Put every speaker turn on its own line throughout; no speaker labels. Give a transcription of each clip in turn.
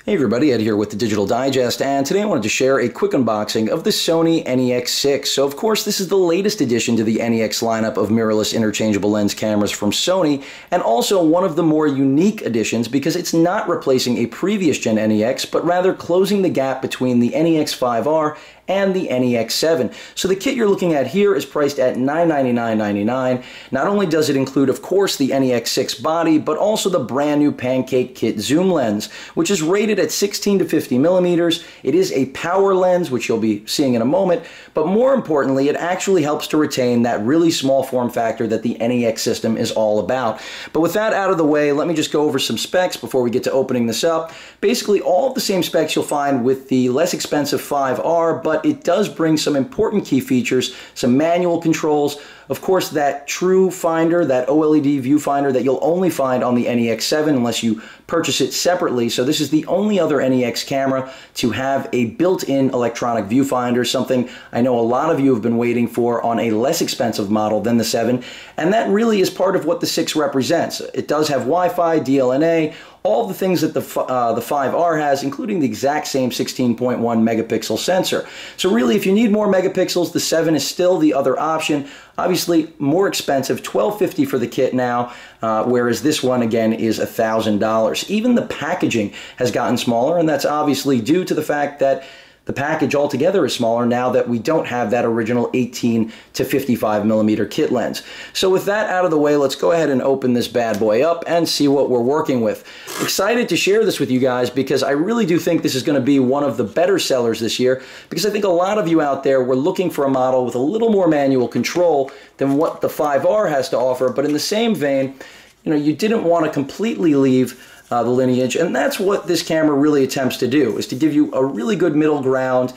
Hey everybody, Ed here with the Digital Digest, and today I wanted to share a quick unboxing of the Sony NEX6. So of course this is the latest addition to the NEX lineup of mirrorless interchangeable lens cameras from Sony, and also one of the more unique additions because it's not replacing a previous gen NEX, but rather closing the gap between the NEX5R and the NEX7. So the kit you're looking at here is priced at $999.99. Not only does it include, of course, the NEX6 body, but also the brand new Pancake kit zoom lens, which is rated at 16 to 50 millimeters. It is a power lens, which you'll be seeing in a moment, but more importantly, it actually helps to retain that really small form factor that the NEX system is all about. But with that out of the way, let me just go over some specs before we get to opening this up. Basically, all of the same specs you'll find with the less expensive 5R, but it does bring some important key features, some manual controls, of course that true finder, that OLED viewfinder that you'll only find on the NEX7 unless you purchase it separately. So this is the only other NEX camera to have a built-in electronic viewfinder, something I know a lot of you have been waiting for on a less expensive model than the 7, and that really is part of what the 6 represents. It does have Wi-Fi, DLNA, all the things that the 5R has, including the exact same 16.1 megapixel sensor. So really, if you need more megapixels, the 7 is still the other option. Obviously, more expensive, $1,250 for the kit now, whereas this one, again, is $1,000. Even the packaging has gotten smaller, and that's obviously due to the fact that the package altogether is smaller now that we don't have that original 18 to 55 millimeter kit lens. So with that out of the way, let's go ahead and open this bad boy up and see what we're working with. Excited to share this with you guys because I really do think this is going to be one of the better sellers this year, because I think a lot of you out there were looking for a model with a little more manual control than what the 5R has to offer, but in the same vein, you didn't want to completely leave the lineage, and that's what this camera really attempts to do, is to give you a really good middle ground.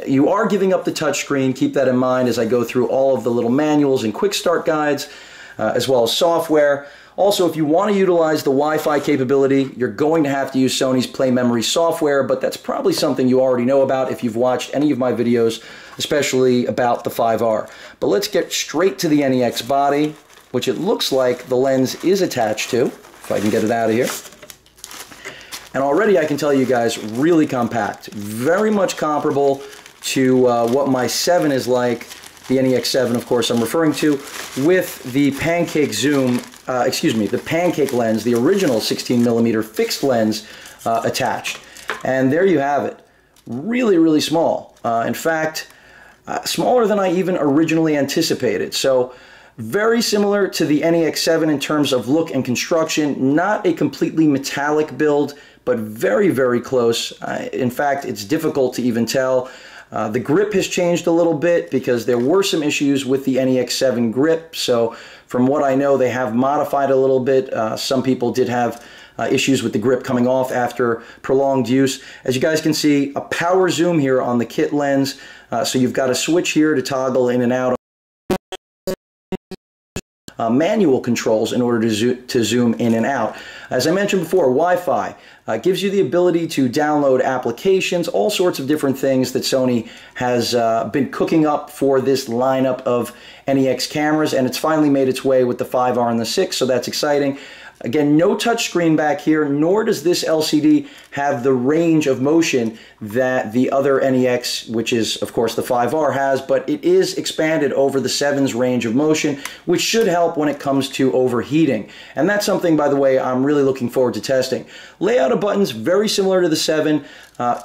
You are giving up the touchscreen, keep that in mind as I go through all of the little manuals and quick start guides, as well as software. Also, if you want to utilize the Wi-Fi capability, you're going to have to use Sony's Play Memory software, but that's probably something you already know about if you've watched any of my videos, especially about the 5R. But let's get straight to the NEX body, which it looks like the lens is attached to, if I can get it out of here. And already I can tell you guys, really compact, very much comparable to what my 7 is like, the NEX7 of course I'm referring to, with the Pancake zoom, the Pancake lens, the original 16 millimeter fixed lens attached. And there you have it, really, really small. In fact, smaller than I even originally anticipated. So very similar to the NEX7 in terms of look and construction, not a completely metallic build, but very, very close. In fact, it's difficult to even tell. The grip has changed a little bit because there were some issues with the NEX7 grip. So from what I know, they have modified a little bit. Some people did have issues with the grip coming off after prolonged use. As you guys can see, a power zoom here on the kit lens. So you've got a switch here to toggle in and out. Manual controls in order to zoom in and out. As I mentioned before, Wi-Fi gives you the ability to download applications, all sorts of different things that Sony has been cooking up for this lineup of NEX cameras, and it's finally made its way with the 5R and the 6, so that's exciting. Again, no touchscreen back here, nor does this LCD have the range of motion that the other NEX, which is, of course, the 5R has, but it is expanded over the 7's range of motion, which should help when it comes to overheating. And that's something, by the way, I'm really looking forward to testing. Layout of buttons, very similar to the 7.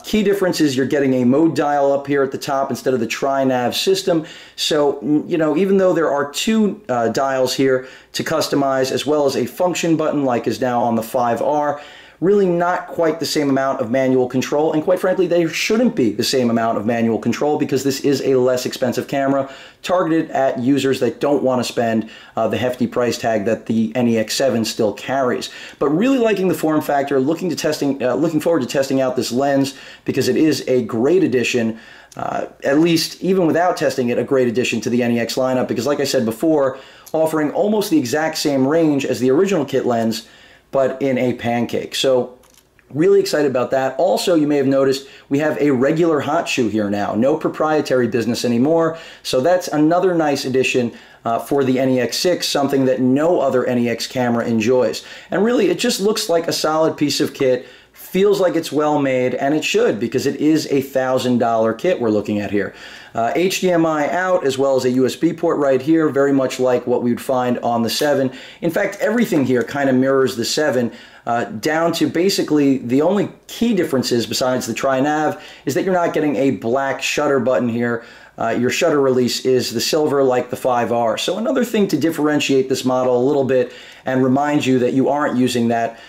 Key difference is you're getting a mode dial up here at the top instead of the tri-nav system. So, even though there are 2 dials here to customize, as well as a function button like is now on the 5R, really not quite the same amount of manual control, and quite frankly, there shouldn't be the same amount of manual control because this is a less expensive camera targeted at users that don't want to spend the hefty price tag that the NEX7 still carries. But really liking the form factor, looking forward to testing out this lens because it is a great addition, at least even without testing it, a great addition to the NEX lineup because, like I said before, offering almost the exact same range as the original kit lens, but in a Pancake. So really excited about that. Also, you may have noticed we have a regular hot shoe here now. No proprietary business anymore. So that's another nice addition for the NEX6, something that no other NEX camera enjoys. And really, it just looks like a solid piece of kit, feels like it's well made, and it should, because it is a $1,000 kit we're looking at here. HDMI out, as well as a USB port right here, very much like what we would find on the 7. In fact, everything here kind of mirrors the 7, down to basically the only key differences besides the tri-nav is that you're not getting a black shutter button here. Your shutter release is the silver like the 5R. So another thing to differentiate this model a little bit and remind you that you aren't using that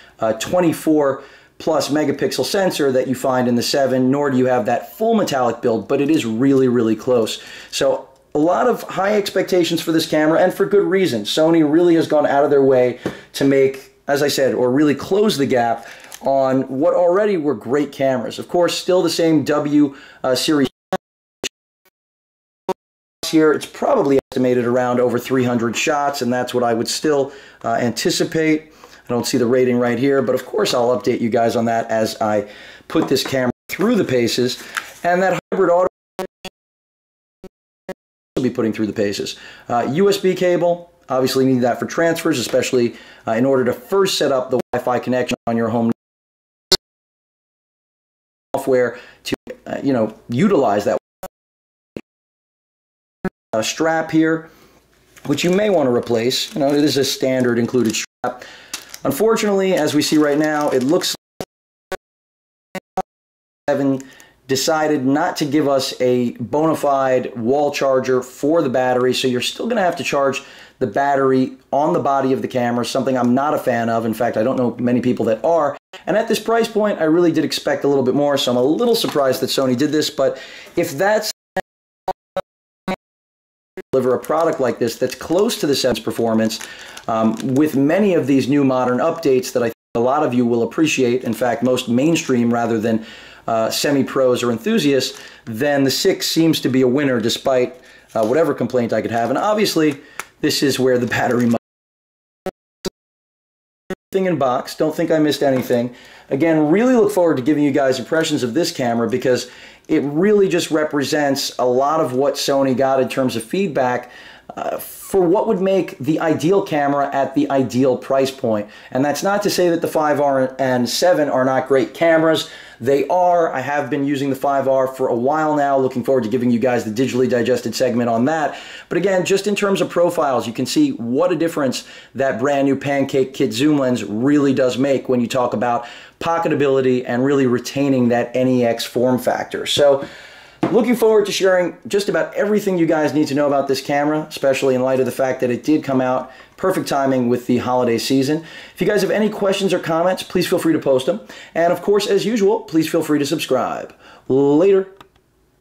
24 plus megapixel sensor that you find in the 7, nor do you have that full metallic build, but it is really, really close. So a lot of high expectations for this camera, and for good reason. Sony really has gone out of their way to make, as I said, or really close the gap on what already were great cameras. Of course, still the same W series here. It's probably estimated around over 300 shots, and that's what I would still anticipate. I don't see the rating right here, but of course I'll update you guys on that as I put this camera through the paces. And that hybrid auto will be putting through the paces. USB cable, obviously need that for transfers, especially in order to first set up the Wi-Fi connection on your home software to utilize that strap here, which you may want to replace. It is a standard included strap. Unfortunately, as we see right now, it looks like 7 decided not to give us a bona fide wall charger for the battery, so you're still going to have to charge the battery on the body of the camera, something I'm not a fan of. In fact, I don't know many people that are. And at this price point, I really did expect a little bit more, so I'm a little surprised that Sony did this. But if that's deliver a product like this that's close to the 7's performance, with many of these new modern updates that I think a lot of you will appreciate, in fact most mainstream rather than semi-pros or enthusiasts, then the 6 seems to be a winner despite whatever complaint I could have. And obviously this is where the battery might thing in box. Don't think I missed anything. Again, really look forward to giving you guys impressions of this camera, because it really just represents a lot of what Sony got in terms of feedback for what would make the ideal camera at the ideal price point. And that's not to say that the 5R and 7 are not great cameras. They are. I have been using the 5R for a while now. Looking forward to giving you guys the digitally digested segment on that. But again, just in terms of profiles, you can see what a difference that brand new Pancake kit zoom lens really does make when you talk about pocketability and really retaining that NEX form factor. So looking forward to sharing just about everything you guys need to know about this camera, especially in light of the fact that it did come out perfect timing with the holiday season. If you guys have any questions or comments, please feel free to post them. And of course, as usual, please feel free to subscribe. Later.